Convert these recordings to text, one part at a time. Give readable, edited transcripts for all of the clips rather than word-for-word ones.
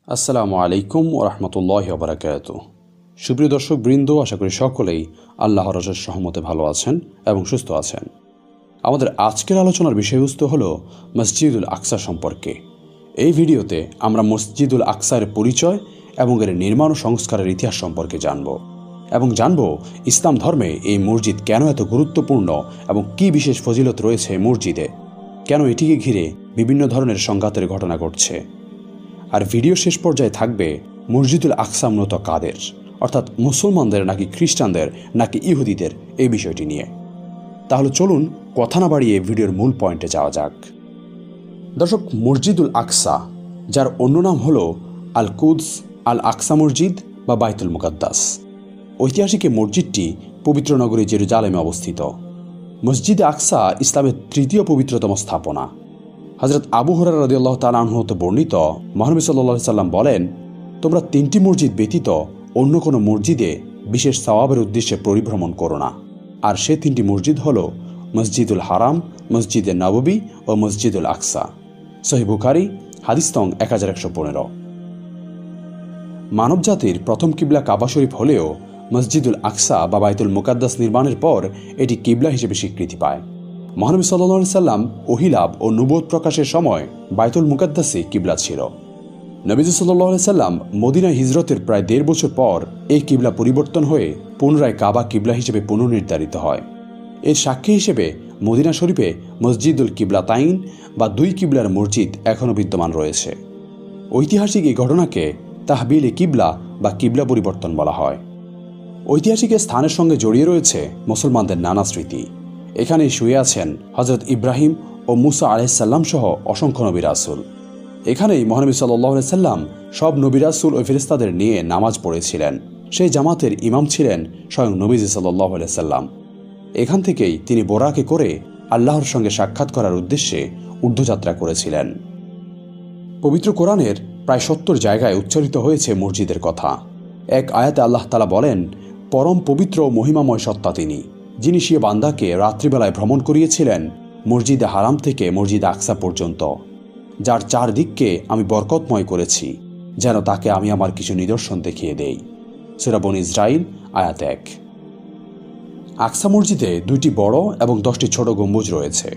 আসসালামু আলাইকুম ওরহমতুল্লাহি ওবারাকাতু। সুপ্রিয় দর্শক বৃন্দ, আশা করি সকলেই আল্লাহর অশেষ রহমতে ভালো আছেন এবং সুস্থ আছেন। আমাদের আজকের আলোচনার বিষয়বস্তু হল মসজিদুল আকসা সম্পর্কে। এই ভিডিওতে আমরা মসজিদুল আকসার পরিচয় এবং এর নির্মাণ ও সংস্কারের ইতিহাস সম্পর্কে জানব এবং জানব ইসলাম ধর্মে এই মসজিদ কেন এত গুরুত্বপূর্ণ এবং কী বিশেষ ফজিলত রয়েছে মসজিদে, কেন এটিকে ঘিরে বিভিন্ন ধরনের সংঘাতের ঘটনা ঘটছে। আর ভিডিও শেষ পর্যায়ে থাকবে মসজিদুল আকসা মূলত কাদের, অর্থাৎ মুসলমানদের নাকি খ্রিস্টানদের নাকি ইহুদিদের, এই বিষয়টি নিয়ে। তাহলে চলুন কথা না বাড়িয়ে ভিডিওর মূল পয়েন্টে যাওয়া যাক। দর্শক, মসজিদুল আকসা, যার অন্য নাম হল আল কুদস, আল আকসা মসজিদ বা বাইতুল মুকাদ্দাস, ঐতিহাসিক এই মসজিদটি পবিত্র নগরী জেরুজালেমে অবস্থিত। মসজিদে আকসা ইসলামের তৃতীয় পবিত্রতম স্থাপনা। হযরত আবু হুরায়রা রাদিয়াল্লাহু তাআলা আনহু হতে বর্ণিত, মুহাম্মদ সাল্লাল্লাহু আলাইহি সাল্লাম বলেন, তোমরা 3টি মসজিদ ব্যতীত অন্য কোনো মসজিদে বিশেষ সওয়াবের উদ্দেশ্যে পরিভ্রমণ করো না। আর সে 3টি মসজিদ হল মসজিদুল হারাম, মসজিদে নববী ও মসজিদুল আকসা। সহিহ বুখারী, হাদিস নং 1115। মানবজাতির প্রথম কিবলা কাবা শরীফ হলেও মসজিদুল আকসা বা বাইতুল মুকাদ্দাস নির্মাণের পর এটি কিবলা হিসেবে স্বীকৃতি পায়। মুহাম্মদ সাল্লাল্লাহু আলাইহি সাল্লাম ওহিলাভ ও নবুয়ত প্রকাশের সময় বাইতুল মুকাদ্দাসই কিবলা ছিল। নবীজি সাল্লাল্লাহু আলাইহি সাল্লাম মদিনায় হিজরতের প্রায় 1.5 বছর পর এই কিবলা পরিবর্তন হয়ে পুনরায় কাবা কিবলা হিসেবে পুনর্নির্ধারিত হয়। এর সাক্ষী হিসেবে মদিনা শরীফে মসজিদুল কিবলাতাইন বা 2 কিবলার মসজিদ এখনও বিদ্যমান রয়েছে। ঐতিহাসিক এই ঘটনাকে তাহবিলে কিবলা বা কিবলা পরিবর্তন বলা হয়। ঐতিহাসিক স্থানের সঙ্গে জড়িয়ে রয়েছে মুসলমানদের নানা স্মৃতি। এখানে শুয়ে আছেন হযরত ইব্রাহিম ও মুসা আলাইহিস সালাম সহ অসংখ্য নবী রাসূল। এখানেই মুহাম্মদ সাল্লাল্লাহু আলাইহি সাল্লাম সব নবী রাসূল ও ফেরেশতাদের নিয়ে নামাজ পড়েছিলেন। সেই জামাতের ইমাম ছিলেন স্বয়ং নবীজি সাল্লাল্লাহু আলাইহি সাল্লাম। এখান থেকেই তিনি বোরাকে করে আল্লাহর সঙ্গে সাক্ষাৎ করার উদ্দেশ্যে ঊর্ধ্বযাত্রা করেছিলেন। পবিত্র কোরআনের প্রায় 70 জায়গায় উচ্চারিত হয়েছে মসজিদের কথা। এক আয়াতে আল্লাহ তাআলা বলেন, পরম পবিত্র ও মহিমাময় সত্তা তিনি, যিনি সে বান্দাকে রাত্রিবেলায় ভ্রমণ করিয়েছিলেন মসজিদে হারাম থেকে মসজিদে আকসা পর্যন্ত, যার 4 দিককে আমি বরকতময় করেছি, যেন তাকে আমি আমার কিছু নিদর্শন দেখিয়ে দেই। সূরা বনী ইসরাঈল আয়াত 1। আকসা মসজিদে 2টি বড় এবং 10টি ছোট গম্বুজ রয়েছে।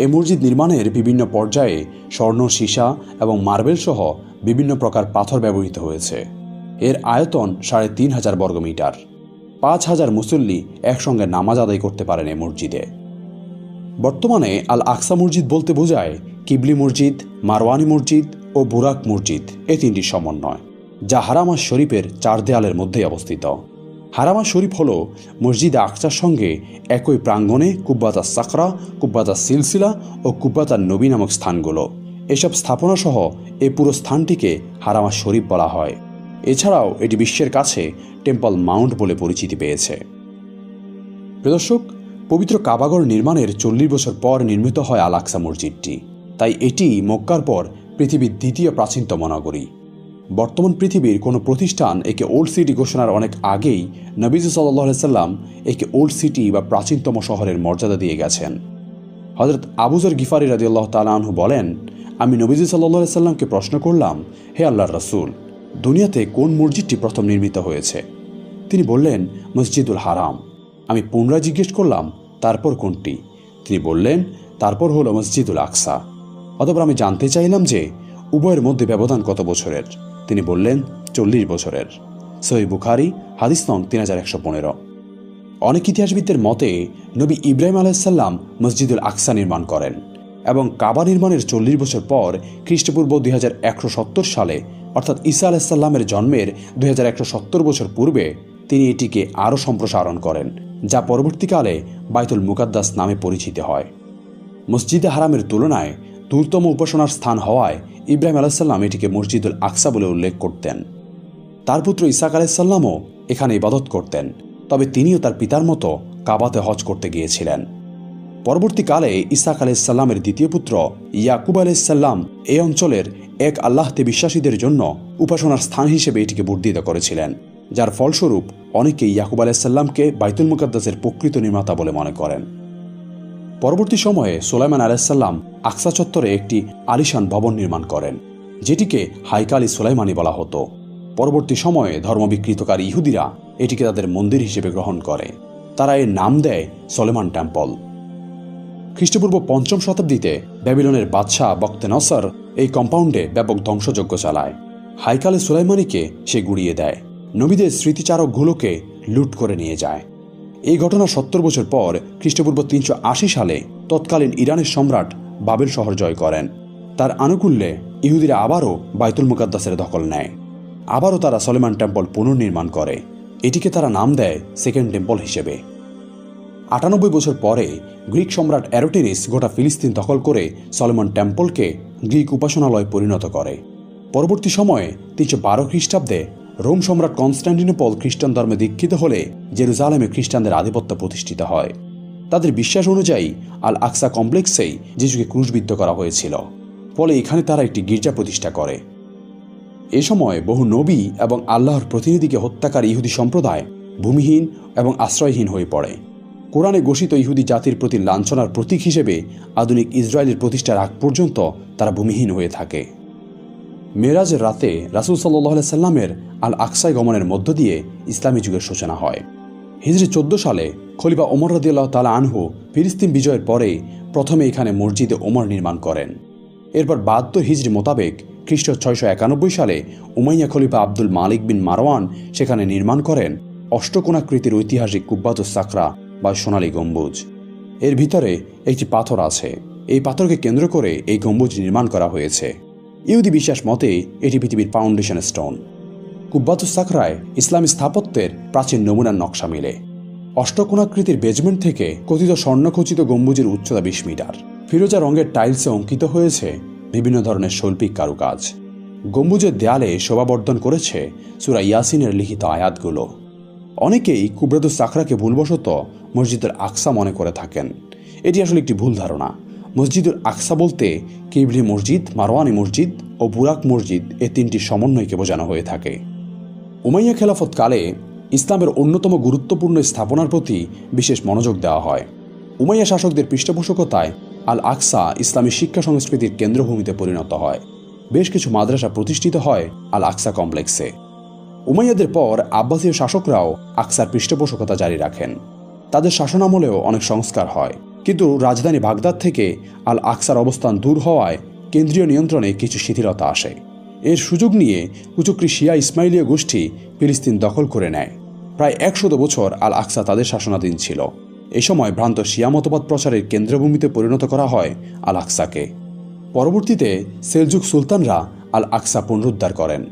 এই মসজিদ নির্মাণের বিভিন্ন পর্যায়ে স্বর্ণ, সীসা এবং মার্বেল সহ বিভিন্ন প্রকার পাথর ব্যবহৃত হয়েছে। এর আয়তন 3.5 বর্গমিটার। 5,000 মুসল্লি একসঙ্গে নামাজ আদায় করতে পারেন এই মসজিদে। বর্তমানে আল আকসা মসজিদ বলতে বোঝায় কিবলি মসজিদ, মারওয়ানি মসজিদ ও বুরাক মসজিদ, এই 3টির সমন্বয়, যা হারামাস শরীফের 4 দেয়ালের মধ্যে অবস্থিত। হারামাস শরীফ হল মসজিদে আকসার সঙ্গে একই প্রাঙ্গণে কুব্বাতাস সাকরা, কুব্বাতাস সিলসিলা ও কুব্বাতান নবী নামক স্থানগুলো। এসব স্থাপনা সহ এই পুরো স্থানটিকে হারামাস শরীফ বলা হয়। এছাড়াও এটি বিশ্বের কাছে টেম্পল মাউন্ট বলে পরিচিতি পেয়েছে। দর্শক, পবিত্র কাবাগর নির্মাণের 40 বছর পর নির্মিত হয় আল আকসা মসজিদটি। তাই এটি মক্কার পর পৃথিবীর 2য় প্রাচীনতম নগরী। বর্তমান পৃথিবীর কোনো প্রতিষ্ঠান একে ওল্ড সিটি ঘোষণার অনেক আগেই নবীজি সাল্লাল্লাহু আলাইহি সাল্লাম একে ওল্ড সিটি বা প্রাচীনতম শহরের মর্যাদা দিয়ে গেছেন। হযরত আবু যর গিফারি রাদিয়াল্লাহু তাআলা আনহু বলেন, আমি নবীজি সাল্লাল্লাহু আলাইহি সাল্লামকে প্রশ্ন করলাম, হে আল্লাহর রাসূল, দুনিয়াতে কোন মসজিদটি প্রথম নির্মিত হয়েছে? তিনি বললেন, মসজিদুল হারাম। আমি পুনরায় জিজ্ঞেস করলাম, তারপর কোনটি? তিনি বললেন, তারপর হলো মসজিদুল আকসা। অতঃপর আমি জানতে চাইলাম যে উভয়ের মধ্যে ব্যবধান কত বছরের? তিনি বললেন, 40 বছরের। সহিহ বুখারী, হাদিস নং 3115। অনেক ইতিহাসবিদদের মতে নবী ইব্রাহিম আলাইহিস সালাম মসজিদুল আকসা নির্মাণ করেন এবং কাবা নির্মাণের 40 বছর পর খ্রিস্টপূর্ব 2170 সালে, অর্থাৎ ঈসা আলাইহিস সালামের জন্মের 2170 বছর পূর্বে তিনি এটিকে আরও সম্প্রসারণ করেন, যা পরবর্তীকালে বাইতুল মুকাদ্দাস নামে পরিচিত হয়। মসজিদে হারামের তুলনায় দূরতম উপাসনার স্থান হওয়ায় ইব্রাহিম আলাইহিস সালাম এটিকে মসজিদুল আকসা বলে উল্লেখ করতেন। তার পুত্র ইসহাক আলাইহিস সালামও এখানে ইবাদত করতেন, তবে তিনিও তার পিতার মতো কাবাতে হজ করতে গিয়েছিলেন। পরবর্তীকালে ইসহাক আলাইহিস সালামের দ্বিতীয় পুত্র ইয়াকুব আলাইহিস সালাম এই অঞ্চলের এক আল্লাহতে বিশ্বাসীদের জন্য উপাসনার স্থান হিসেবে এটিকে বর্ধিত করেছিলেন, যার ফলস্বরূপ অনেকে ইয়াকুব আলাইহিস সালামকে বাইতুল মুকাদ্দাসের প্রকৃত নির্মাতা বলে মনে করেন। পরবর্তী সময়ে সুলাইমান আলাইহিস সালাম আকসা চত্বরে একটি আলিশান ভবন নির্মাণ করেন, যেটিকে হাইকাল সুলাইমানি বলা হতো। পরবর্তী সময়ে ধর্মবিকৃতকারী ইহুদিরা এটিকে তাদের মন্দির হিসেবে গ্রহণ করে। তারা এর নাম দেয় সলোমন টেম্পল। খ্রিস্টপূর্ব ৫ম শতাব্দীতে ব্যাবিলনের বাদশাহ বখতেনসর এই কম্পাউন্ডে ব্যাপক ধ্বংসযজ্ঞ চালায়। হাইকালে সুলাইমানিকে সে গুড়িয়ে দেয়, নবীদের স্মৃতিচারকগুলোকে লুট করে নিয়ে যায়। এই ঘটনা ৭০ বছর পর খ্রিস্টপূর্ব ৩৮০ সালে তৎকালীন ইরানের সম্রাট বাবেল শহর জয় করেন। তার আনুকূল্যে ইহুদিরা আবারও বাইতুল মুকাদ্দাসের দখল নেয়। আবারও তারা সলোমন টেম্পল পুনর্নির্মাণ করে। এটিকে তারা নাম দেয় সেকেন্ড টেম্পল হিসেবে। ৯৮ বছর পরে গ্রিক সম্রাট অ্যারোটেরিস গোটা ফিলিস্তিন দখল করে সলোমন টেম্পলকে গ্রিক উপাসনালয় পরিণত করে। পরবর্তী সময়ে ৩১২ খ্রিস্টাব্দে রোম সম্রাট কনস্টান্টিনোপল খ্রিস্টান ধর্মে দীক্ষিত হলে জেরুজালেমে খ্রিস্টানদের আধিপত্য প্রতিষ্ঠিত হয়। তাদের বিশ্বাস অনুযায়ী আল আকসা কমপ্লেক্সেই যিশুকে ক্রুশবিদ্ধ করা হয়েছিল, ফলে এখানে তারা একটি গির্জা প্রতিষ্ঠা করে। এ সময় বহু নবী এবং আল্লাহর প্রতিনিধিকে হত্যাকারী ইহুদি সম্প্রদায় ভূমিহীন এবং আশ্রয়হীন হয়ে পড়ে। কোরআনে ঘোষিত ইহুদি জাতির প্রতি লাঞ্ছনার প্রতীক হিসেবে আধুনিক ইসরায়েলের প্রতিষ্ঠার আগ পর্যন্ত তারা ভূমিহীন হয়ে থাকে। মেরাজের রাতে রাসূল সাল্লাল্লাহু আলাইহি সাল্লামের আল আকসায় গমনের মধ্য দিয়ে ইসলামী যুগের সূচনা হয়। হিজরি ১৪ সালে খলিফা ওমর রাদিয়াল্লাহু তাআলা আনহু ফিলিস্তিন বিজয়ের পরে প্রথমে এখানে মসজিদে ওমর নির্মাণ করেন। এরপর ৭২ হিজরি মোতাবেক খ্রিস্ট ৬৯১ সালে উমাইয়া খলিফা আব্দুল মালিক বিন মারওয়ান সেখানে নির্মাণ করেন অষ্টকোণাকৃতির ঐতিহাসিক কুব্বাতুস সাকরা বা সোনালী গম্বুজ। এর ভিতরে একটি পাথর আছে। এই পাথরকে কেন্দ্র করে এই গম্বুজ নির্মাণ করা হয়েছে। ইহুদি বিশ্বাস মতে এটি পৃথিবীর ফাউন্ডেশন স্টোন। কুব্বাতুস সাকরায় ইসলামী স্থাপত্যের প্রাচীন নমুনার নকশা মিলে। অষ্টকোণাকৃতির বেজমেন্ট থেকে কথিত স্বর্ণখচিত গম্বুজের উচ্চতা ২০ মিটার। ফিরোজা রঙের টাইলসে অঙ্কিত হয়েছে বিভিন্ন ধরনের শৈল্পিক কারুকাজ। গম্বুজের দেয়ালে শোভাবর্ধন করেছে সূরা ইয়াসিনের লিখিত আয়াতগুলো। অনেকেই কুব্বাতুস সাকরাকে ভুলবশত মসজিদুল আকসা মনে করে থাকেন। এটি আসলে একটি ভুল ধারণা। মসজিদুল আকসা বলতে কিবলি মসজিদ, মারওয়ানি মসজিদ ও বুরাক মসজিদ এ তিনটি সমন্বয়কে বোঝানো হয়ে থাকে। উমাইয়া খেলাফতকালে ইসলামের অন্যতম গুরুত্বপূর্ণ স্থাপনার প্রতি বিশেষ মনোযোগ দেওয়া হয়। উমাইয়া শাসকদের পৃষ্ঠপোষকতায় আল আকসা ইসলামী শিক্ষা সংস্কৃতির কেন্দ্রভূমিতে পরিণত হয়। বেশ কিছু মাদ্রাসা প্রতিষ্ঠিত হয় আল আকসা কমপ্লেক্সে। উমাইয়াদের পর আব্বাসীয় শাসকরাও আকসার পৃষ্ঠপোষকতা জারি রাখেন। তাদের শাসনামলেও অনেক সংস্কার হয়, কিন্তু রাজধানী বাগদাদ থেকে আল আকসার অবস্থান দূর হওয়ায় কেন্দ্রীয় নিয়ন্ত্রণে কিছু শিথিলতা আসে। এর সুযোগ নিয়ে কুচক্রী শিয়া ইসমাইলীয় গোষ্ঠী ফিলিস্তিন দখল করে নেয়। প্রায় ১০০ বছর আল আকসা তাদের শাসনাধীন ছিল। এই সময় ভ্রান্ত শিয়া মতবাদ প্রচারের কেন্দ্রভূমিতে পরিণত করা হয় আল আকসাকে। পরবর্তীতে সেলজুক সুলতানরা আল আকসা পুনরুদ্ধার করেন।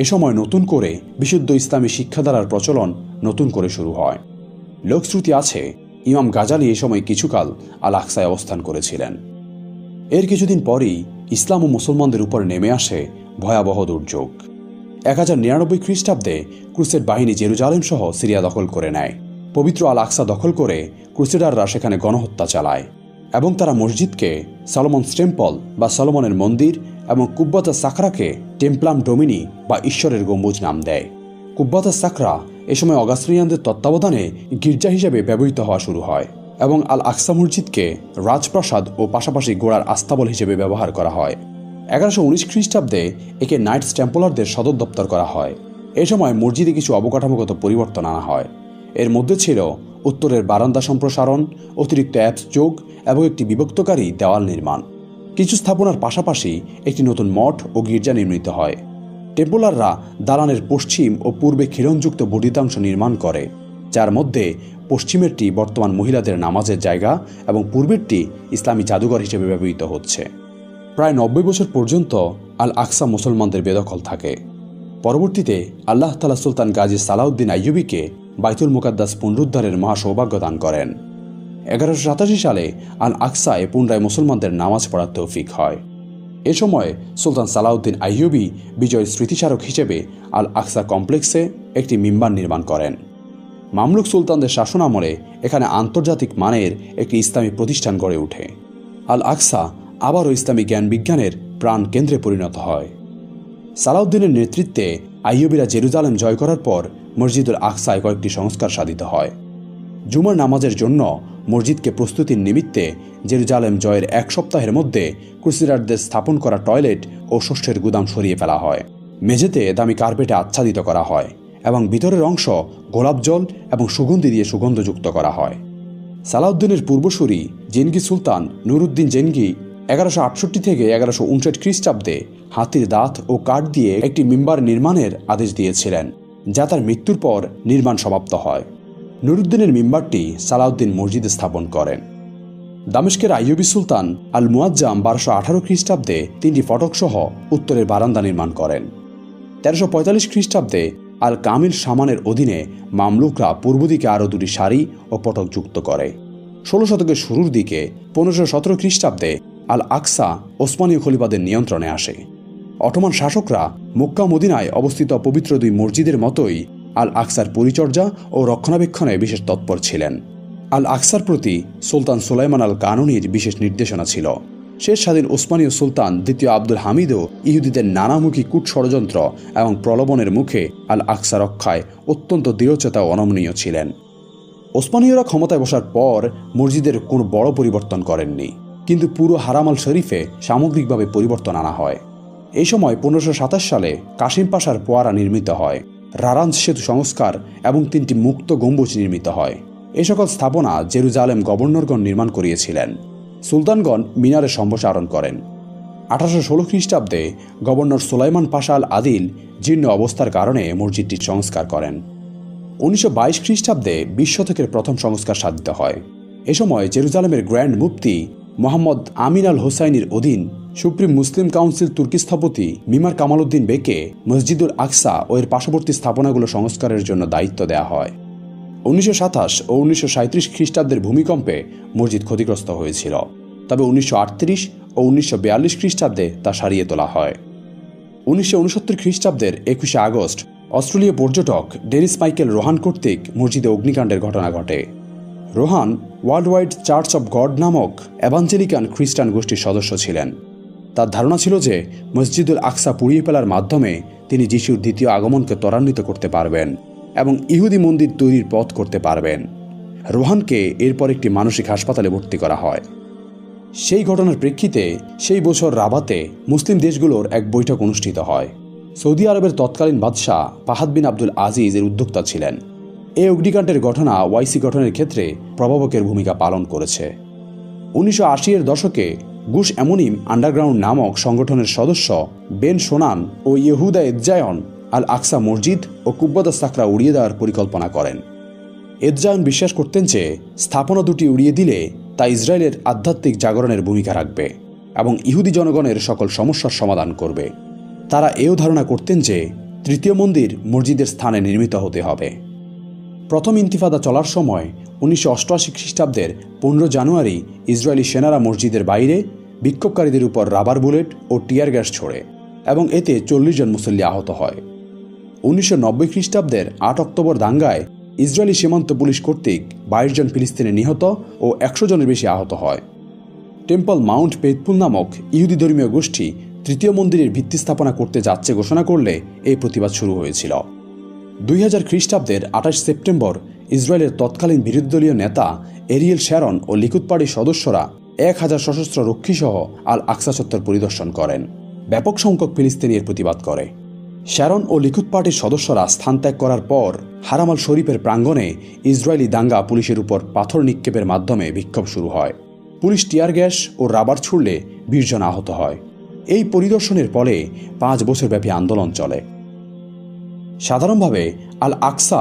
এ সময় নতুন করে বিশুদ্ধ ইসলামী শিক্ষাধারার প্রচলন নতুন করে শুরু হয়। লোকশ্রুতি আছে ইমাম গাজালি এ সময় কিছুকাল আল আকসায় অবস্থান করেছিলেন। এর কিছুদিন পরই ইসলাম ও মুসলমানদের উপর নেমে আসে ভয়াবহ দুর্যোগ। ১০৯৯ খ্রিস্টাব্দে ক্রুসেড বাহিনী জেরুজালেম সহ সিরিয়া দখল করে নেয়। পবিত্র আল আকসা দখল করে ক্রুসেডাররা সেখানে গণহত্যা চালায় এবং তারা মসজিদকে সলোমনস টেম্পল বা সলোমনের মন্দির এবং কুব্বাতুস সাকরাকে টেম্পলাম ডোমিনি বা ঈশ্বরের গম্বুজ নাম দেয়। কুব্বাতুস সাকরা এ সময় অগাস্ট্রিয়ানদের তত্ত্বাবধানে গির্জা হিসেবে ব্যবহৃত হওয়া শুরু হয় এবং আল আকসা মসজিদকে রাজপ্রাসাদ ও পাশাপাশি গোড়ার আস্তাবল হিসেবে ব্যবহার করা হয়। ১১১৯ খ্রিস্টাব্দে একে নাইটস টেম্পলারদের সদর দপ্তর করা হয়। এ সময় মসজিদে কিছু অবকাঠামোগত পরিবর্তন আনা হয়। এর মধ্যে ছিল উত্তরের বারান্দা সম্প্রসারণ, অতিরিক্ত অ্যাপস যোগ এবং একটি বিভক্তকারী দেওয়াল নির্মাণ। কিছু স্থাপনার পাশাপাশি একটি নতুন মঠ ও গির্জা নির্মিত হয়। টেম্পলাররা দালানের পশ্চিম ও পূর্বে খিলনযুক্ত বর্ধিতাংশ নির্মাণ করে, যার মধ্যে পশ্চিমেরটি বর্তমান মহিলাদের নামাজের জায়গা এবং পূর্বেরটি ইসলামী জাদুঘর হিসেবে ব্যবহৃত হচ্ছে। প্রায় ৯০ বছর পর্যন্ত আল আকসা মুসলমানদের বেদখল থাকে। পরবর্তীতে আল্লাহ তাআলা সুলতান গাজী সালাউদ্দিন আইয়ুবীকে বাইতুল মুকাদ্দাস পুনরুদ্ধারের মহা সৌভাগ্য দান করেন। ১১৮৭ সালে আল আকসায় পুনরায় মুসলমানদের নামাজ পড়ার তৌফিক হয়। এ সময় সুলতান সালাউদ্দিন আইয়ুবী বিজয়ের স্মৃতিস্মারক হিসেবে আল আকসা কমপ্লেক্সে একটি মিম্বার নির্মাণ করেন। মামলুক সুলতানদের শাসনামলে এখানে আন্তর্জাতিক মানের একটি ইসলামী প্রতিষ্ঠান গড়ে ওঠে। আল আকসা আবারও ইসলামী জ্ঞান বিজ্ঞানের প্রাণ কেন্দ্রে পরিণত হয়। সালাউদ্দিনের নেতৃত্বে আইয়ুবীরা জেরুজালেম জয় করার পর মসজিদুল আকসায় কয়েকটি সংস্কার সাধিত হয়। জুমার নামাজের জন্য মসজিদকে প্রস্তুতির নিমিত্তে জেরুজালেম জয়ের 1 সপ্তাহের মধ্যে ক্রুসেডারদের স্থাপন করা টয়লেট ও শস্যের গুদাম সরিয়ে ফেলা হয়। মেঝেতে দামি কার্পেটে আচ্ছাদিত করা হয় এবং ভিতরের অংশ গোলাপ জল এবং সুগন্ধি দিয়ে সুগন্ধযুক্ত করা হয়। সালাউদ্দিনের পূর্বসূরি জেনগি সুলতান নুরুদ্দিন জেনগি 1168 থেকে 1159 খ্রিস্টাব্দে হাতির দাঁত ও কাঠ দিয়ে একটি মিম্বার নির্মাণের আদেশ দিয়েছিলেন, যা তার মৃত্যুর পর নির্মাণ সমাপ্ত হয়। নুরুদ্দিনের মিম্বারটি সালাউদ্দিন মসজিদে স্থাপন করেন। দামেস্কের আইয়ুবী সুলতান আল মুয়াজ্জাম 1218 খ্রিস্টাব্দে 3টি ফটকসহ উত্তরের বারান্দা নির্মাণ করেন। 1345 খ্রিস্টাব্দে আল কামিল সামানের অধীনে মামলুকরা পূর্ব দিকে আরও 2টি সারি ও ফটক যুক্ত করে। 16 শতকের শুরুর দিকে 1517 খ্রিস্টাব্দে আল আকসা ওসমানীয় খলিফাদের নিয়ন্ত্রণে আসে। অটোমান শাসকরা মক্কা মদিনায় অবস্থিত পবিত্র 2 মসজিদের মতোই আল আকসার পরিচর্যা ও রক্ষণাবেক্ষণে বিশেষ তৎপর ছিলেন। আল আকসার প্রতি সুলতান সুলাইমান আল কানুনির বিশেষ নির্দেশনা ছিল। শেষ স্বাধীন ওসমানীয় সুলতান দ্বিতীয় আব্দুল হামিদও ইহুদিদের নানামুখী কূট ষড়যন্ত্র এবং প্রলোভনের মুখে আল আকসা রক্ষায় অত্যন্ত দৃঢ়চেতা ও অনমনীয় ছিলেন। ওসমানীয়রা ক্ষমতায় বসার পর মসজিদের কোনো বড় পরিবর্তন করেননি, কিন্তু পুরো হারাম আল শরীফে সামগ্রিকভাবে পরিবর্তন আনা হয়। এই সময় 1527 সালে কাশিম পাশার পোয়ারা নির্মিত হয়, রারাঞ্জ সেতু সংস্কার এবং 3টি মুক্ত গম্বুজ নির্মিত হয়। এই সকল স্থাপনা জেরুজালেম গভর্নরগণ নির্মাণ করিয়েছিলেন। সুলতানগণ মিনারে সম্প্রসারণ করেন। 1816 খ্রিস্টাব্দে গভর্নর সুলাইমান পাশা আল আদিল জীর্ণ অবস্থার কারণে মসজিদটি সংস্কার করেন। 1922 খ্রিস্টাব্দে 20 শতকের প্রথম সংস্কার সাধিত হয়। এ সময় জেরুজালেমের গ্র্যান্ড মুফতি মোহাম্মদ আমিন আল হোসাইনির অধীন সুপ্রিম মুসলিম কাউন্সিল তুর্কি স্থপতি মিমার কামাল উদ্দিন বেকে মসজিদুল আকসা ও এর পার্শ্ববর্তী স্থাপনাগুলো সংস্কারের জন্য দায়িত্ব দেওয়া হয়। 1927 ও 1937 খ্রিস্টাব্দের ভূমিকম্পে মসজিদ ক্ষতিগ্রস্ত হয়েছিল, তবে 1938 ও 1942 খ্রিস্টাব্দে তা সারিয়ে তোলা হয়। 1969 খ্রিস্টাব্দের 21 আগস্ট অস্ট্রেলীয় পর্যটক ডেনিস মাইকেল রোহান কর্তৃক মসজিদে অগ্নিকাণ্ডের ঘটনা ঘটে। Rohan world wide church of god নামক এভাঞ্জেলিকান খ্রিস্টান গোষ্ঠীর সদস্য ছিলেন। তার ধারণা ছিল যে মসজিদুল আকসা পুড়িয়ে ফেলার মাধ্যমে তিনি যিশুর দ্বিতীয় আগমনকে ত্বরান্বিত করতে পারবেন এবং ইহুদি মন্দির তৈরির পথ করতে পারবেন। রোহানকে এরপর একটি মানসিক হাসপাতালে ভর্তি করা হয়। সেই ঘটনার প্রেক্ষিতে সেই বছর রাবাতে মুসলিম দেশগুলোর এক বৈঠক অনুষ্ঠিত হয়। সৌদি আরবের তৎকালীন বাদশাহ ফাহাদ বিন আব্দুল আজিজ এর উদ্যোক্তা ছিলেন। এই অগ্নিকাণ্ডের ঘটনা ওয়াইসি গঠনের ক্ষেত্রে প্রভাবকের ভূমিকা পালন করেছে। 1980-এর দশকে গুশ এমোনিম আন্ডারগ্রাউন্ড নামক সংগঠনের সদস্য বেন শোনান ও ইহুদা এদজায়ন আল আকসা মসজিদ ও কুব্বাদা সাকরা উড়িয়ে দেওয়ার পরিকল্পনা করেন। এদজায়ন বিশ্বাস করতেন যে স্থাপনা দুটি উড়িয়ে দিলে তা ইসরায়েলের আধ্যাত্মিক জাগরণের ভূমিকা রাখবে এবং ইহুদি জনগণের সকল সমস্যার সমাধান করবে। তারা এও ধারণা করতেন যে তৃতীয় মন্দির মসজিদের স্থানে নির্মিত হতে হবে। প্রথম ইন্তিফাদা চলার সময় 1988 খ্রিস্টাব্দের 15 জানুয়ারি ইসরায়েলি সেনারা মসজিদের বাইরে বিক্ষোভকারীদের উপর রাবার বুলেট ও টিয়ার গ্যাস ছোড়ে এবং এতে 40 জন মুসল্লি আহত হয়। 1990 খ্রিস্টাব্দের 8 অক্টোবর দাঙ্গায় ইসরায়েলি সীমান্ত পুলিশ কর্তৃক 22 জন ফিলিস্তিনি নিহত ও 100 জনের বেশি আহত হয়। টেম্পল মাউন্ট পেইথফুল নামক ইহুদি ধর্মীয় গোষ্ঠী তৃতীয় মন্দিরের ভিত্তি স্থাপনা করতে যাচ্ছে ঘোষণা করলে এই প্রতিবাদ শুরু হয়েছিল। 2000 খ্রিস্টাব্দের 28 সেপ্টেম্বর ইসরায়েলের তৎকালীন বিরোধী দলীয় নেতা এরিয়েল শ্যারন ও লিকুদ পার্টির সদস্যরা 1000 সশস্ত্র রক্ষীসহ আল আকসা চত্বর পরিদর্শন করেন। ব্যাপক সংখ্যক ফিলিস্তিনি এর প্রতিবাদ করে। শ্যারন ও লিকুদ পার্টির সদস্যরা স্থান ত্যাগ করার পর হারাম আল শরীফের প্রাঙ্গণে ইসরায়েলি দাঙ্গা পুলিশের উপর পাথর নিক্ষেপের মাধ্যমে বিক্ষোভ শুরু হয়। পুলিশ টিয়ার গ্যাস ও রাবার ছুড়লে 20 জন আহত হয়। এই পরিদর্শনের ফলে 5 বছরব্যাপী আন্দোলন চলে। সাধারণভাবে আল আকসা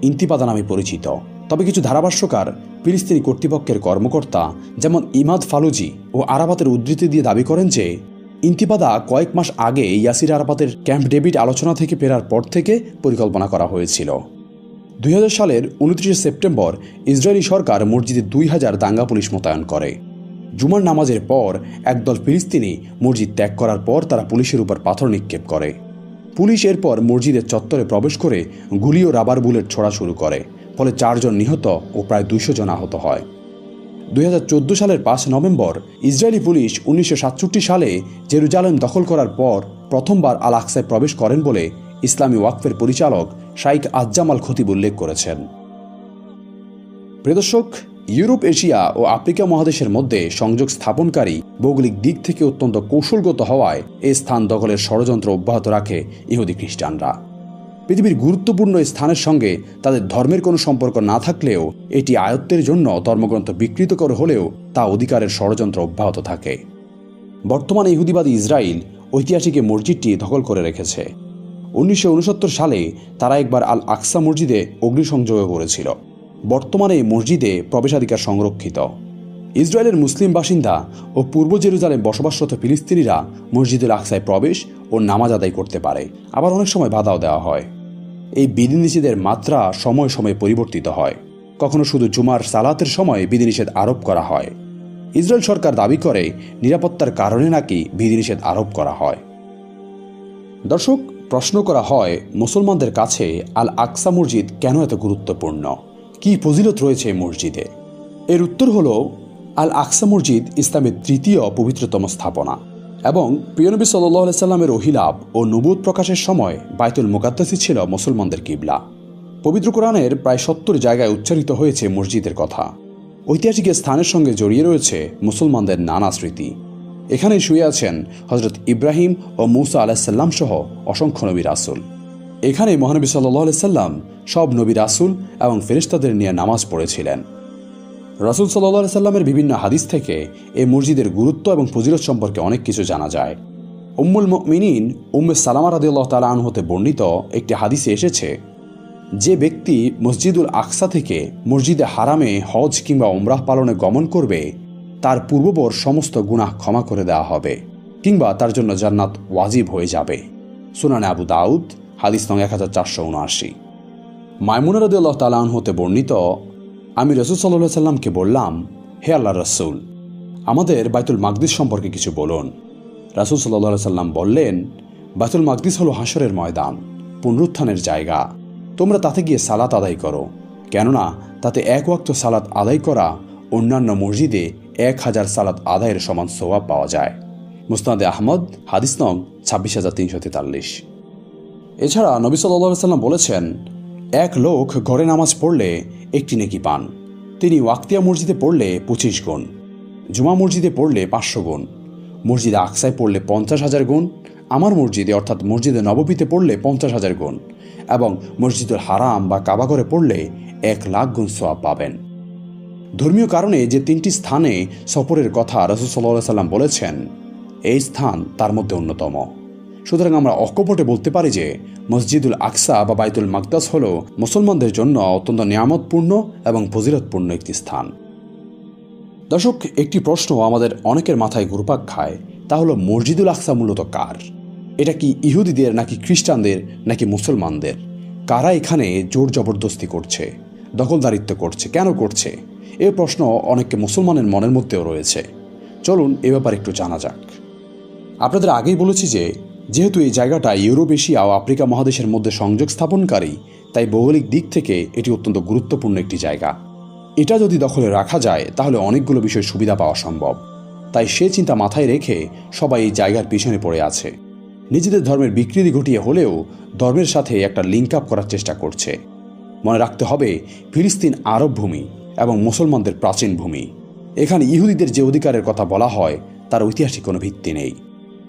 ইন্তিফাদা নামে পরিচিত, তবে কিছু ধারাভাষ্যকার ফিলিস্তিনি কর্তৃপক্ষের কর্মকর্তা যেমন ইমাদ ফালুজি ও আরাফাতের উদ্ধৃতি দিয়ে দাবি করেন যে ইন্তিফাদা কয়েক মাস আগে ইয়াসির আরাফাতের ক্যাম্প ডেভিড আলোচনা থেকে ফেরার পর থেকে পরিকল্পনা করা হয়েছিল। 2000 সালের 29 সেপ্টেম্বর ইসরায়েলি সরকার মসজিদে 2000 দাঙ্গা পুলিশ মোতায়েন করে। জুমার নামাজের পর একদল ফিলিস্তিনি মসজিদ ত্যাগ করার পর তারা পুলিশের উপর পাথর নিক্ষেপ করে। পুলিশ এরপর মসজিদের চত্বরে প্রবেশ করে গুলি ও রাবার বুলেট ছোড়া শুরু করে, ফলে 4 জন নিহত ও প্রায় 200 জন আহত হয়। 2014 সালের 5 নভেম্বর ইসরায়েলি পুলিশ 1967 সালে জেরুজালেম দখল করার পর প্রথমবার আল আকসায় প্রবেশ করেন বলে ইসলামী ওয়াকফের পরিচালক শাইখ আজ্জাম আল খতিব উল্লেখ করেছেন। প্রিয় দর্শক, ইউরোপ, এশিয়া ও আফ্রিকা মহাদেশের মধ্যে সংযোগ স্থাপনকারী ভৌগোলিক দিক থেকে অত্যন্ত কৌশলগত হওয়ায় এই স্থান দখলের ষড়যন্ত্র অব্যাহত রাখে ইহুদি খ্রিস্টানরা। পৃথিবীর গুরুত্বপূর্ণ স্থানের সঙ্গে তাদের ধর্মের কোনো সম্পর্ক না থাকলেও এটি আয়ত্তের জন্য ধর্মগ্রন্থ বিকৃত করে হলেও তা অধিকারের ষড়যন্ত্র অব্যাহত থাকে। বর্তমানে ইহুদিবাদী ইসরায়েল ঐতিহাসিক এই মসজিদটি দখল করে রেখেছে। 1969 সালে তারা একবার আল আকসা মসজিদে অগ্নিসংযোগ করেছিল। বর্তমানে এই মসজিদে প্রবেশাধিকার সংরক্ষিত। ইসরায়েলের মুসলিম বাসিন্দা ও পূর্ব জেরুজালেম বসবাসরত ফিলিস্তিনিরা মসজিদুল আকসায় প্রবেশ ও নামাজ আদায় করতে পারে, আবার অনেক সময় বাধাও দেওয়া হয়। এই বিধিনিষেধের মাত্রা সময়ে সময়ে পরিবর্তিত হয়। কখনো শুধু জুমার সালাতের সময় বিধিনিষেধ আরোপ করা হয়। ইসরায়েল সরকার দাবি করে নিরাপত্তার কারণে নাকি বিধিনিষেধ আরোপ করা হয়। দর্শক, প্রশ্ন করা হয় মুসলমানদের কাছে আল আকসা মসজিদ কেন এত গুরুত্বপূর্ণ, কি ফজিলত রয়েছে এই মসজিদে? এর উত্তর হল, আল আকসা মসজিদ ইসলামের তৃতীয় পবিত্রতম স্থাপনা এবং প্রিয় নবী সাল্লাল্লাহু আলাইহি সাল্লামের ওহিলাভ ও নবুয়ত প্রকাশের সময় বাইতুল মুকাদ্দাসই ছিল মুসলমানদের কিবলা। পবিত্র কোরআনের প্রায় 70 জায়গায় উচ্চারিত হয়েছে মসজিদের কথা। ঐতিহাসিক স্থানের সঙ্গে জড়িয়ে রয়েছে মুসলমানদের নানা স্মৃতি। এখানে শুয়ে আছেন হজরত ইব্রাহিম ও মুসা আলাইসাল্লাম সহ অসংখ্য নবী রাসূল। এখানে মহানবী সাল্লাল্লাহু আলাইহি সাল্লাম সব নবী রাসূল এবং ফেরেশতাদের নিয়ে নামাজ পড়েছিলেন। রাসূল সাল্লাল্লাহু আলাইহি সাল্লামের বিভিন্ন হাদিস থেকে এই মসজিদের গুরুত্ব এবং ফজিলত সম্পর্কে অনেক কিছু জানা যায়। উম্মুল মুমিনিন উম্মে সালামা রাদিয়াল্লাহু তাআলা আনহা হতে বর্ণিত একটি হাদিসে এসেছে, যে ব্যক্তি মসজিদুল আকসা থেকে মসজিদে হারামে হজ কিংবা উমরাহ পালনে গমন করবে তার পূর্ববর সমস্ত গুনাহ ক্ষমা করে দেওয়া হবে কিংবা তার জন্য জান্নাত ওয়াজিব হয়ে যাবে। সুনানে আবু দাউদ, হাদিস নং 1479। মায়মুনা রাদিয়াল্লাহু তাআলা আনহা হতে বর্ণিত, আমি রাসূল সাল্লাল্লাহু আলাইহি সাল্লামকে বললাম, হে আল্লাহর রাসূল, আমাদের বাইতুল মাকদিস সম্পর্কে কিছু বলুন। রাসূল সাল্লাল্লাহু আলাইহি সাল্লাম বললেন, বাইতুল মাকদিস হলো হাশরের ময়দান, পুনরুত্থানের জায়গা। তোমরা তাতে গিয়ে সালাত আদায় করো, কেননা তাতে এক ওয়াক্ত সালাত আদায় করা অন্যান্য মসজিদে 1000 সালাত আদায়ের সমান সওয়াব পাওয়া যায়। মুসনাদে আহমদ, হাদিস নং 26343। এছাড়া নবী সাল্লাল্লাহু আলাইহি সাল্লাম বলেছেন, এক লোক ঘরে নামাজ পড়লে একটি নেকি পান, তিনি ওয়াক্তিয়া মসজিদে পড়লে 25 গুণ, জুমা মসজিদে পড়লে 500 গুণ, মসজিদে আকসায় পড়লে 50,000 গুণ, আমার মসজিদে অর্থাৎ মসজিদে নববীতে পড়লে 50,000 গুণ এবং মসজিদুল হারাম বা কাবাঘরে পড়লে 1,00,000 গুণ সওয়াব পাবেন। ধর্মীয় কারণে যে 3টি স্থানে সফরের কথা রাসূল সাল্লাল্লাহু আলাইহি সাল্লাম বলেছেন, এই স্থান তার মধ্যে অন্যতম। সুতরাং আমরা অকপটে বলতে পারি যে মসজিদুল আকসা বা বাইতুল মাকদাস হল মুসলমানদের জন্য অত্যন্ত নিয়ামতপূর্ণ এবং ফজিলতপূর্ণ একটি স্থান। দর্শক, একটি প্রশ্ন আমাদের অনেকের মাথায় ঘুরপাক খায়, তা হলো মসজিদুল আকসা মূলত কার? এটা কি ইহুদিদের নাকি খ্রিস্টানদের নাকি মুসলমানদের? কারা এখানে জোর জবরদস্তি করছে, দখলদারিত্ব করছে, কেন করছে? এই প্রশ্ন অনেককে মুসলমানের মনের মধ্যেও রয়েছে। চলুন এ ব্যাপারে একটু জানা যাক। আপনাদের আগেই বলেছি যে যেহেতু এই জায়গাটা ইউরোপ, এশিয়া ও আফ্রিকা মহাদেশের মধ্যে সংযোগ স্থাপনকারী, তাই ভৌগোলিক দিক থেকে এটি অত্যন্ত গুরুত্বপূর্ণ একটি জায়গা। এটা যদি দখলে রাখা যায় তাহলে অনেকগুলো বিষয় সুবিধা পাওয়া সম্ভব। তাই সে চিন্তা মাথায় রেখে সবাই এই জায়গার পিছনে পড়ে আছে। নিজেদের ধর্মের বিকৃতি ঘটিয়ে হলেও ধর্মের সাথে একটা লিঙ্ক আপ করার চেষ্টা করছে। মনে রাখতে হবে, ফিলিস্তিন আরব ভূমি এবং মুসলমানদের প্রাচীন ভূমি। এখানে ইহুদিদের যে অধিকারের কথা বলা হয় তার ঐতিহাসিক কোনো ভিত্তি নেই,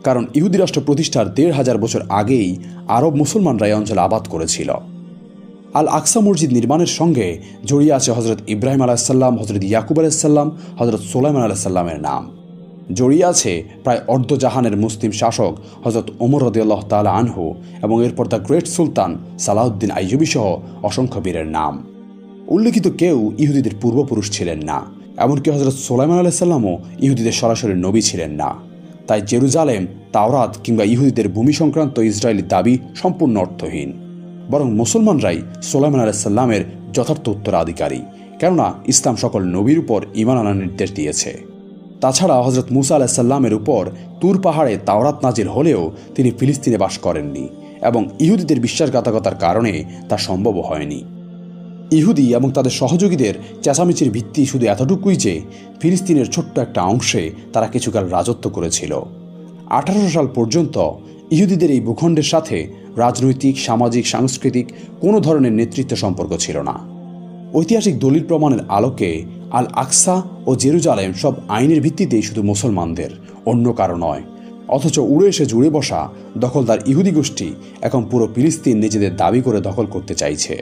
কারণ ইহুদি রাষ্ট্র প্রতিষ্ঠার 1500 বছর আগেই আরব মুসলমানরা এই অঞ্চলে আবাদ করেছিল। আল আকসা মসজিদ নির্মাণের সঙ্গে জড়িয়ে আছে হজরত ইব্রাহিম আলাইসাল্লাম, হজরত ইয়াকুব আলাইসাল্লাম, হজরত সুলাইমান আলাইসাল্লামের নাম। জড়িয়ে আছে প্রায় অর্ধজাহানের মুসলিম শাসক হজরত ওমর রাদিয়াল্লাহু তাআলা আনহু এবং এরপর দ্য গ্রেট সুলতান সালাহউদ্দিন আইয়ুবী সহ অসংখ্য বীরের নাম। উল্লেখিত কেউ ইহুদিদের পূর্বপুরুষ ছিলেন না, এমনকি হজরত সুলাইমান আলাইসাল্লামও ইহুদিদের সরাসরি নবী ছিলেন না। তাই জেরুজালেম, তাওরাত কিংবা ইহুদিদের ভূমি সংক্রান্ত ইসরায়েলি দাবি সম্পূর্ণ অর্থহীন। বরং মুসলমানরাই সুলাইমান আলাইসাল্লামের যথার্থ উত্তরাধিকারী, কেননা ইসলাম সকল নবীর উপর ঈমান আনার নির্দেশ দিয়েছে। তাছাড়া হজরত মুসা আলাইসাল্লামের উপর তুর পাহাড়ে তাওরাত নাজিল হলেও তিনি ফিলিস্তিনে বাস করেননি এবং ইহুদিদের বিশ্বাসঘাতকতার কারণে তা সম্ভব হয়নি। ইহুদি এবং তাদের সহযোগীদের চেঁচামেচির ভিত্তি শুধু এতটুকুই যে ফিলিস্তিনের ছোট্ট একটা অংশে তারা কিছুকাল রাজত্ব করেছিল। 1800 সাল পর্যন্ত ইহুদিদের এই ভূখণ্ডের সাথে রাজনৈতিক, সামাজিক, সাংস্কৃতিক কোনো ধরনের নেতৃত্ব সম্পর্ক ছিল না। ঐতিহাসিক দলিল প্রমাণের আলোকে আল আকসা ও জেরুজালেম সব আইনের ভিত্তিতেই শুধু মুসলমানদের, অন্য কারো নয়। অথচ উড়ে এসে জুড়ে বসা দখলদার ইহুদি গোষ্ঠী এখন পুরো ফিলিস্তিন নিজেদের দাবি করে দখল করতে চাইছে।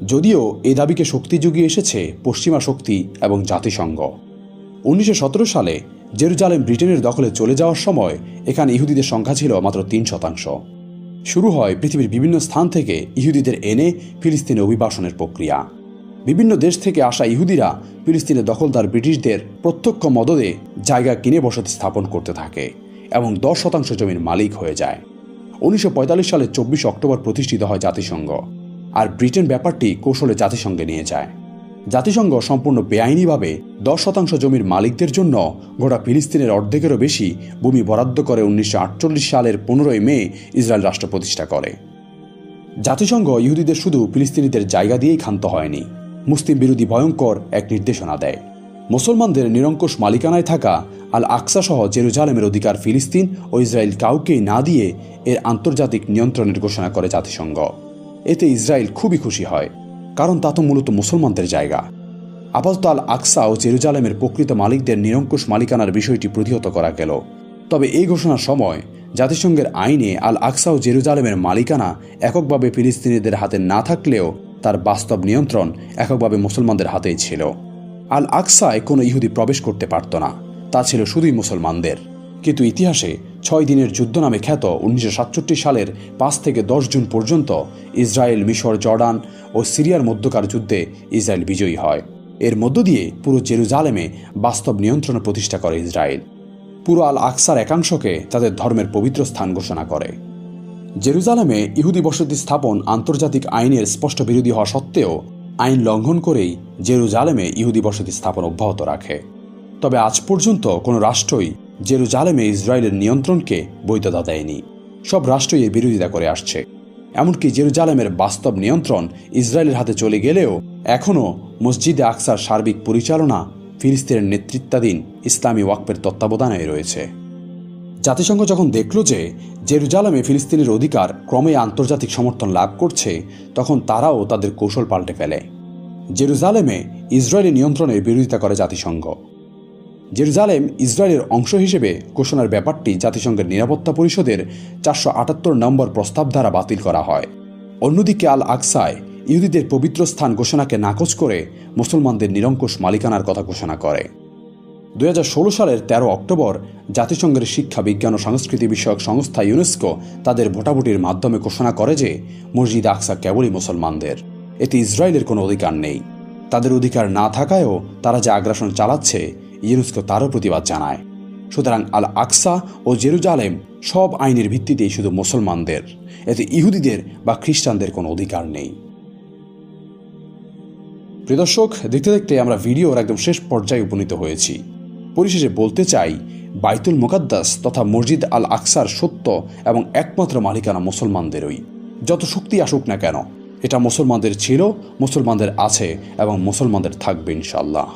যদিও এই দাবিকে শক্তি জুগিয়ে এসেছে পশ্চিমা শক্তি এবং জাতিসংঘ। 1917 সালে জেরুজালেম ব্রিটেনের দখলে চলে যাওয়ার সময় এখানে ইহুদিদের সংখ্যা ছিল মাত্র 3%। শুরু হয় পৃথিবীর বিভিন্ন স্থান থেকে ইহুদিদের এনে ফিলিস্তিনে অভিবাসনের প্রক্রিয়া। বিভিন্ন দেশ থেকে আসা ইহুদিরা ফিলিস্তিনে দখলদার ব্রিটিশদের প্রত্যক্ষ মদদে জায়গা কিনে বসতি স্থাপন করতে থাকে এবং 10% জমির মালিক হয়ে যায়। 1945 সালে 24 অক্টোবর প্রতিষ্ঠিত হয় জাতিসংঘ, আর ব্রিটেন ব্যাপারটি কৌশলে জাতিসংঘে নিয়ে যায়। জাতিসংঘ সম্পূর্ণ বেআইনিভাবে 10% জমির মালিকদের জন্য গোটা ফিলিস্তিনের অর্ধেকেরও বেশি ভূমি বরাদ্দ করে 1948 সালের 15 মে ইসরায়েল রাষ্ট্র প্রতিষ্ঠা করে। জাতিসংঘ ইহুদিদের শুধু ফিলিস্তিনিদের জায়গা দিয়েই ক্ষান্ত হয়নি, মুসলিম বিরোধী ভয়ঙ্কর এক নির্দেশনা দেয়। মুসলমানদের নিরঙ্কুশ মালিকানায় থাকা আল আকসা সহ জেরুজালেমের অধিকার ফিলিস্তিন ও ইসরায়েল কাউকেই না দিয়ে এর আন্তর্জাতিক নিয়ন্ত্রণের ঘোষণা করে জাতিসংঘ। এতে ইসরায়েল খুবই খুশি হয়, কারণ তা তো মূলত মুসলমানদের জায়গা। আপাতত আল আকসা ও জেরুজালেমের প্রকৃত মালিকদের নিরঙ্কুশ মালিকানার বিষয়টি প্রতিহত করা গেল। তবে এই ঘোষণার সময় জাতিসংঘের আইনে আল আকসা ও জেরুজালেমের মালিকানা এককভাবে ফিলিস্তিনিদের হাতে না থাকলেও তার বাস্তব নিয়ন্ত্রণ এককভাবে মুসলমানদের হাতেই ছিল। আল আকসায় কোনো ইহুদি প্রবেশ করতে পারত না, তা ছিল শুধুই মুসলমানদের। কিন্তু ইতিহাসে 6 দিনের যুদ্ধ নামে খ্যাত 1967 সালের 5 থেকে 10 জুন পর্যন্ত ইসরায়েল, মিশর, জর্ডান ও সিরিয়ার মধ্যকার যুদ্ধে ইসরায়েল বিজয়ী হয়। এর মধ্য দিয়ে পুরো জেরুজালেমে বাস্তব নিয়ন্ত্রণ প্রতিষ্ঠা করে ইসরায়েল। পুরো আল আকসার একাংশকে তাদের ধর্মের পবিত্র স্থান ঘোষণা করে। জেরুজালেমে ইহুদি বসতি স্থাপন আন্তর্জাতিক আইনের স্পষ্ট বিরোধী হওয়া সত্ত্বেও আইন লঙ্ঘন করেই জেরুজালেমে ইহুদি বসতি স্থাপন অব্যাহত রাখে। তবে আজ পর্যন্ত কোনো রাষ্ট্রই জেরুজালেমে ইসরায়েলের নিয়ন্ত্রণকে বৈধতা দেয়নি। সব রাষ্ট্রই এর বিরোধিতা করে আসছে। এমনকি জেরুজালেমের বাস্তব নিয়ন্ত্রণ ইসরায়েলের হাতে চলে গেলেও এখনও মসজিদে আকসার সার্বিক পরিচালনা ফিলিস্তিনের নেতৃত্বাধীন ইসলামী ওয়াকফের তত্ত্বাবধানে রয়েছে। জাতিসংঘ যখন দেখল যে জেরুজালেমে ফিলিস্তিনের অধিকার ক্রমে আন্তর্জাতিক সমর্থন লাভ করছে, তখন তারাও তাদের কৌশল পাল্টে ফেলে। জেরুজালেমে ইসরায়েলি নিয়ন্ত্রণের বিরোধিতা করে জাতিসংঘ। জেরুজালেম ইসরায়েলের অংশ হিসেবে ঘোষণার ব্যাপারটি জাতিসংঘের নিরাপত্তা পরিষদের 478 নম্বর প্রস্তাব দ্বারা বাতিল করা হয়। অন্যদিকে আল আকসায় ইহুদিদের পবিত্র স্থান ঘোষণাকে নাকচ করে মুসলমানদের নিরঙ্কুশ মালিকানার কথা ঘোষণা করে। 2016 সালের 13 অক্টোবর জাতিসংঘের শিক্ষা, বিজ্ঞান ও সংস্কৃতি বিষয়ক সংস্থা ইউনেস্কো তাদের ভোটাভুটির মাধ্যমে ঘোষণা করে যে মসজিদ আকসা কেবলই মুসলমানদের, এতে ইসরায়েলের কোনো অধিকার নেই। তাদের অধিকার না থাকায়ও তারা যে আগ্রাসন চালাচ্ছে, ইউনেস্কো তারও প্রতিবাদ জানায়। সুতরাং আল আকসা ও জেরুজালেম সব আইনের ভিত্তিতেই শুধু মুসলমানদের, এতে ইহুদিদের বা খ্রিস্টানদের কোনো অধিকার নেই। প্রিয় দর্শক, দেখতে দেখতে আমরা ভিডিওর একদম শেষ পর্যায়ে উপনীত হয়েছি। পরিশেষে বলতে চাই, বাইতুল মুকাদ্দাস তথা মসজিদ আল আকসার সত্য এবং একমাত্র মালিকানা মুসলমানদেরই। যত শক্তি আসুক না কেন, এটা মুসলমানদের ছিল, মুসলমানদের আছে এবং মুসলমানদের থাকবে ইনশাআল্লাহ।